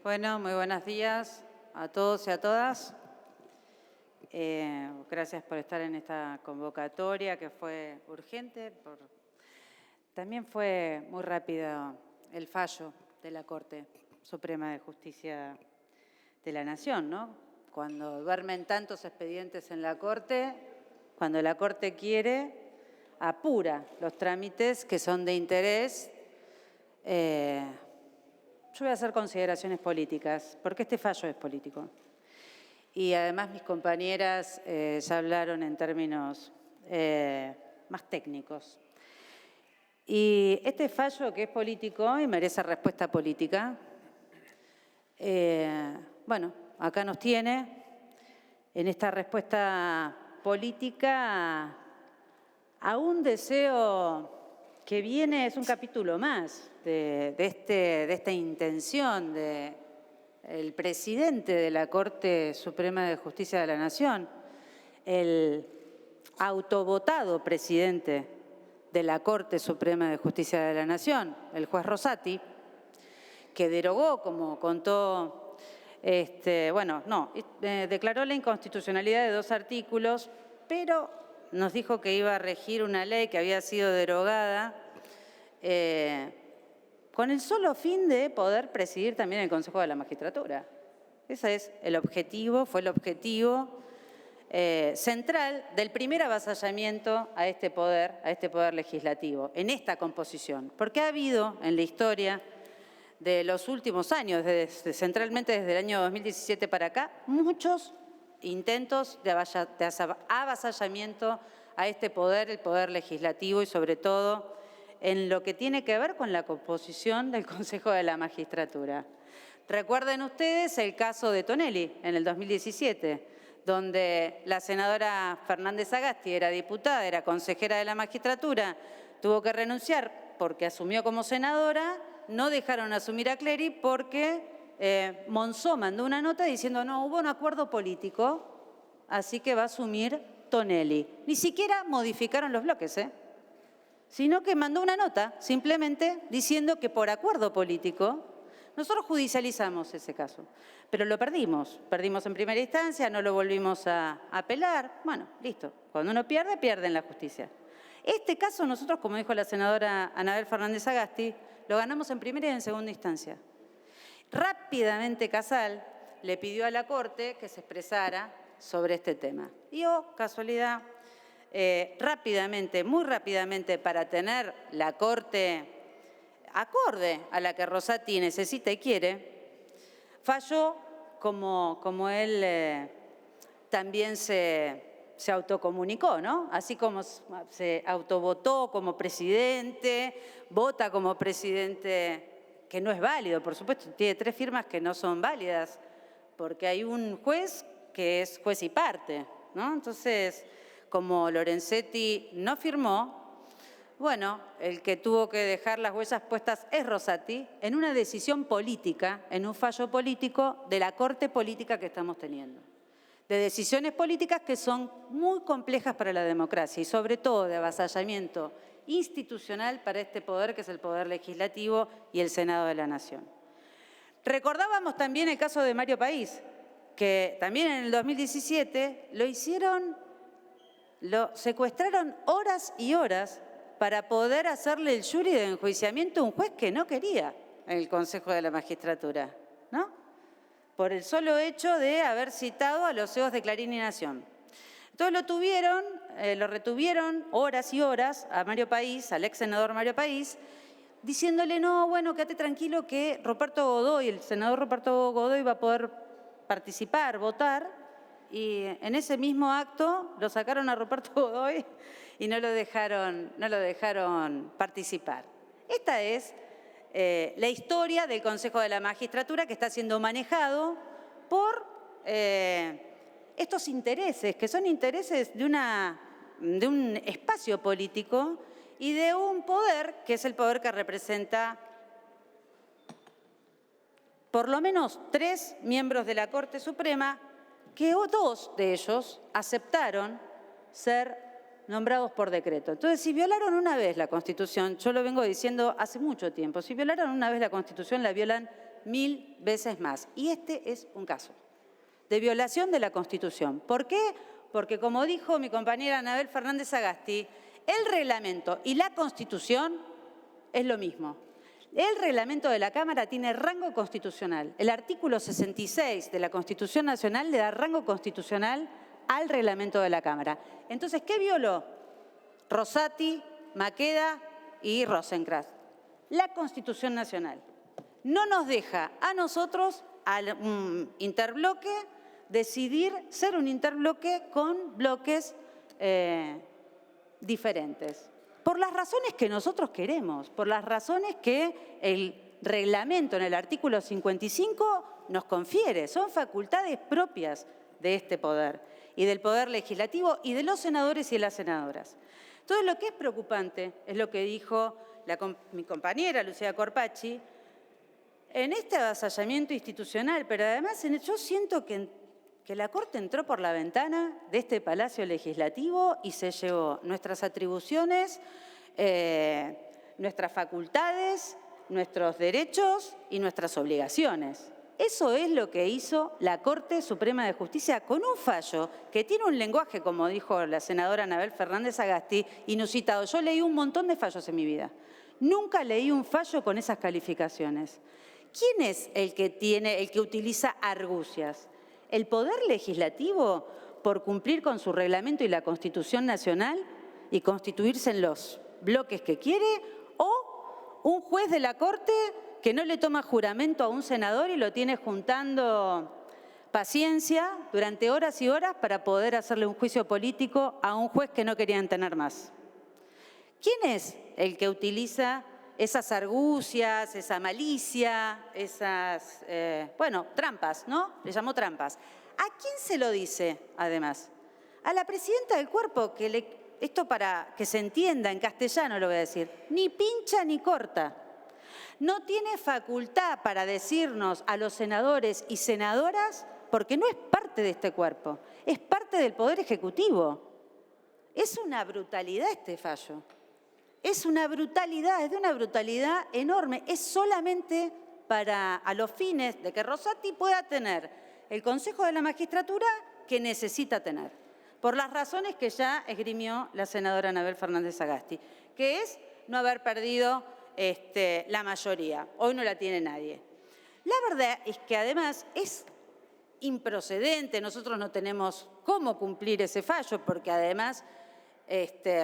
Bueno, muy buenos días a todos y a todas. Gracias por estar en esta convocatoria que fue urgente. También fue muy rápido el fallo de la Corte Suprema de Justicia de la Nación, ¿no? Cuando duermen tantos expedientes en la Corte, cuando la Corte quiere, apura los trámites que son de interés. Yo voy a hacer consideraciones políticas, porque este fallo es político. Y además mis compañeras ya hablaron en términos más técnicos. Y este fallo que es político y merece respuesta política, bueno, acá nos tiene en esta respuesta política a un deseo que viene, es un capítulo más de esta intención del presidente de la Corte Suprema de Justicia de la Nación, el autovotado presidente de la Corte Suprema de Justicia de la Nación, el juez Rosati, que derogó, como contó, declaró la inconstitucionalidad de 2 artículos, pero nos dijo que iba a regir una ley que había sido derogada con el solo fin de poder presidir también el Consejo de la Magistratura. Ese es el objetivo, fue el objetivo central del primer avasallamiento a este poder legislativo, en esta composición. Porque ha habido en la historia de los últimos años, centralmente desde el año 2017 para acá, muchos intentos de avasallamiento a este poder, el poder legislativo y sobre todo en lo que tiene que ver con la composición del Consejo de la Magistratura. Recuerden ustedes el caso de Tonelli en el 2017, donde la senadora Fernández Sagasti era diputada, era consejera de la magistratura, tuvo que renunciar porque asumió como senadora, no dejaron asumir a Clery porque Monzó mandó una nota diciendo no, hubo un acuerdo político, así que va a asumir Tonelli. Ni siquiera modificaron los bloques, sino que mandó una nota simplemente diciendo que por acuerdo político. Nosotros judicializamos ese caso, pero lo perdimos. Perdimos en primera instancia, no lo volvimos a apelar. Bueno, listo. Cuando uno pierde, pierde en la justicia. Este caso nosotros, como dijo la senadora Anabel Fernández Sagasti, lo ganamos en primera y en segunda instancia. Rápidamente Casal le pidió a la Corte que se expresara sobre este tema. Y casualidad, rápidamente, muy rápidamente, para tener la Corte acorde a la que Rosati necesita y quiere, falló como él también se autocomunicó, ¿no? Así como se autovotó como presidente, vota como presidente, que no es válido, por supuesto, tiene 3 firmas que no son válidas, porque hay un juez que es juez y parte, ¿no? Entonces, como Lorenzetti no firmó, bueno, el que tuvo que dejar las huellas puestas es Rosati en una decisión política, en un fallo político de la Corte política que estamos teniendo. De decisiones políticas que son muy complejas para la democracia y sobre todo de avasallamiento institucional para este poder que es el poder legislativo y el Senado de la Nación. Recordábamos también el caso de Mario País, que también en el 2017 lo secuestraron horas y horas para poder hacerle el jury de enjuiciamiento a un juez que no quería en el Consejo de la Magistratura, ¿no? Por el solo hecho de haber citado a los CEOs de Clarín y Nación. Entonces lo retuvieron horas y horas a Mario País, al ex senador Mario País, diciéndole, no, bueno, quédate tranquilo que el senador Roberto Godoy va a poder participar, votar, y en ese mismo acto lo sacaron a Roberto Godoy y no lo dejaron participar. Esta es la historia del Consejo de la Magistratura que está siendo manejado por estos intereses, que son intereses de un espacio político y de un poder que es el poder que representa por lo menos 3 miembros de la Corte Suprema, que 2 de ellos aceptaron ser nombrados por decreto. Entonces, si violaron una vez la Constitución, yo lo vengo diciendo hace mucho tiempo, si violaron una vez la Constitución, la violan 1000 veces más. Y este es un caso de violación de la Constitución. ¿Por qué? Porque, como dijo mi compañera Anabel Fernández Sagasti, el reglamento y la Constitución es lo mismo. El reglamento de la Cámara tiene rango constitucional. El artículo 66 de la Constitución Nacional le da rango constitucional al reglamento de la Cámara. Entonces, ¿qué violó Rosati, Maqueda y Rosenkrantz? La Constitución Nacional. No nos deja a nosotros, al interbloque, decidir ser un interbloque con bloques diferentes. Por las razones que nosotros queremos, por las razones que el reglamento en el artículo 55 nos confiere. Son facultades propias de este poder y del poder legislativo y de los senadores y las senadoras. Entonces, lo que es preocupante es lo que dijo mi compañera Lucía Corpacci, en este avasallamiento institucional, pero además yo siento que la Corte entró por la ventana de este Palacio Legislativo y se llevó nuestras atribuciones, nuestras facultades, nuestros derechos y nuestras obligaciones. Eso es lo que hizo la Corte Suprema de Justicia con un fallo que tiene un lenguaje, como dijo la senadora Anabel Fernández Sagasti, inusitado. Yo leí un montón de fallos en mi vida. Nunca leí un fallo con esas calificaciones. ¿Quién es el que utiliza argucias? ¿El Poder Legislativo por cumplir con su reglamento y la Constitución Nacional y constituirse en los bloques que quiere? ¿O un juez de la Corte que no le toma juramento a un senador y lo tiene juntando paciencia durante horas y horas para poder hacerle un juicio político a un juez que no querían tener más? ¿Quién es el que utiliza esas argucias, esa malicia, esas, trampas, ¿no? Le llamó trampas. ¿A quién se lo dice, además? A la presidenta del cuerpo, esto para que se entienda en castellano lo voy a decir, ni pincha ni corta. No tiene facultad para decirnos a los senadores y senadoras, porque no es parte de este cuerpo, es parte del Poder Ejecutivo. Es una brutalidad este fallo. Es una brutalidad, es de una brutalidad enorme. Es solamente a los fines de que Rosati pueda tener el Consejo de la Magistratura que necesita tener, por las razones que ya esgrimió la senadora Anabel Fernández Sagasti, que es no haber perdido la mayoría. Hoy no la tiene nadie. La verdad es que además es improcedente, nosotros no tenemos cómo cumplir ese fallo, porque además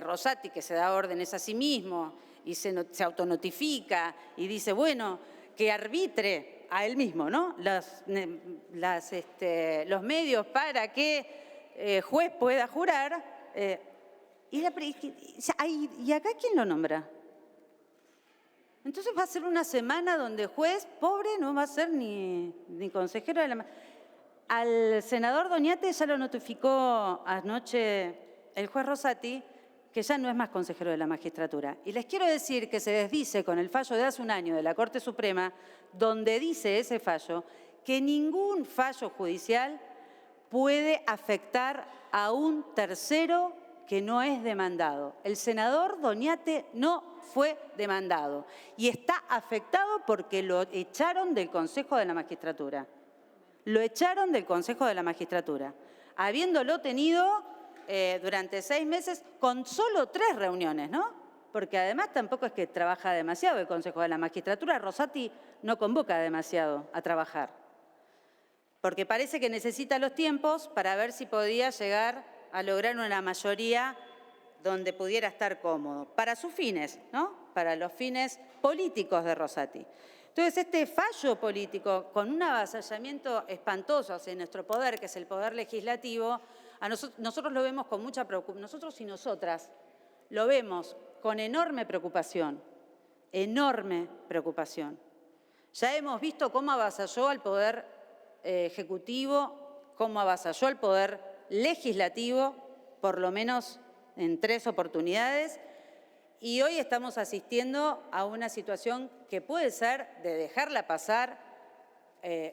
Rosati, que se da órdenes a sí mismo y se autonotifica y dice, bueno, que arbitre a él mismo, ¿no? Los medios para que juez pueda jurar. ¿Y acá quién lo nombra? Entonces va a ser una semana donde juez, pobre, no va a ser ni consejero de la... Al senador Doñate ya lo notificó anoche el juez Rosati, que ya no es más consejero de la magistratura. Y les quiero decir que se desdice con el fallo de hace un año de la Corte Suprema, donde dice ese fallo que ningún fallo judicial puede afectar a un tercero que no es demandado. El senador Doñate no fue demandado y está afectado porque lo echaron del Consejo de la Magistratura. Lo echaron del Consejo de la Magistratura, habiéndolo tenido durante 6 meses con solo 3 reuniones, ¿no? Porque además tampoco es que trabaja demasiado el Consejo de la Magistratura. Rosati no convoca demasiado a trabajar, porque parece que necesita los tiempos para ver si podía llegar a lograr una mayoría donde pudiera estar cómodo, para sus fines, ¿no? Para los fines políticos de Rosati. Entonces, este fallo político, con un avasallamiento espantoso hacia nuestro poder, que es el poder legislativo, nosotros lo vemos con mucha preocupación, nosotros y nosotras lo vemos con enorme preocupación, enorme preocupación. Ya hemos visto cómo avasalló al poder ejecutivo, cómo avasalló al poder legislativo, por lo menos en 3 oportunidades, y hoy estamos asistiendo a una situación que puede ser de dejarla pasar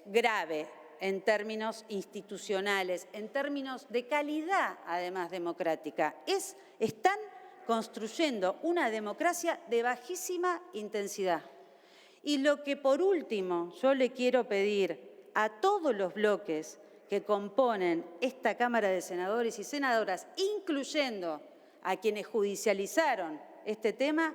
grave en términos institucionales, en términos de calidad, además, democrática. Están construyendo una democracia de bajísima intensidad. Y lo que por último yo le quiero pedir a todos los bloques que componen esta Cámara de Senadores y Senadoras, incluyendo a quienes judicializaron este tema,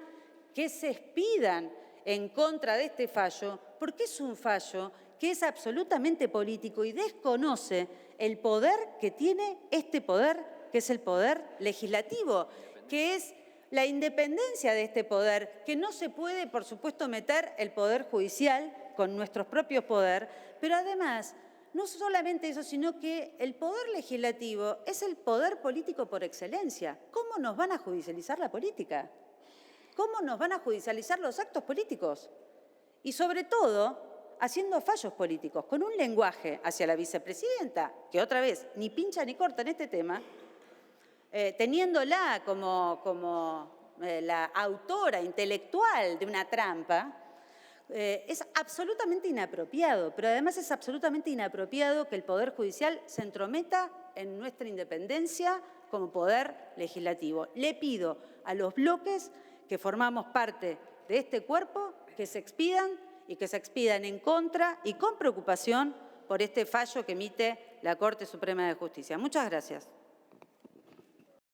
que se expidan en contra de este fallo, porque es un fallo que es absolutamente político y desconoce el poder que tiene este poder, que es el poder legislativo, que es la independencia de este poder, que no se puede, por supuesto, meter el poder judicial con nuestros propios poderes, pero además, no solamente eso, sino que el poder legislativo es el poder político por excelencia. ¿Cómo nos van a judicializar la política? ¿Cómo nos van a judicializar los actos políticos? Y sobre todo, haciendo fallos políticos, con un lenguaje hacia la vicepresidenta, que otra vez ni pincha ni corta en este tema, teniéndola como la autora intelectual de una trampa, es absolutamente inapropiado, pero además es absolutamente inapropiado que el Poder Judicial se entrometa en nuestra independencia como Poder Legislativo. Le pido a los bloques que formamos parte de este cuerpo que se expidan y que se expidan en contra y con preocupación por este fallo que emite la Corte Suprema de Justicia. Muchas gracias.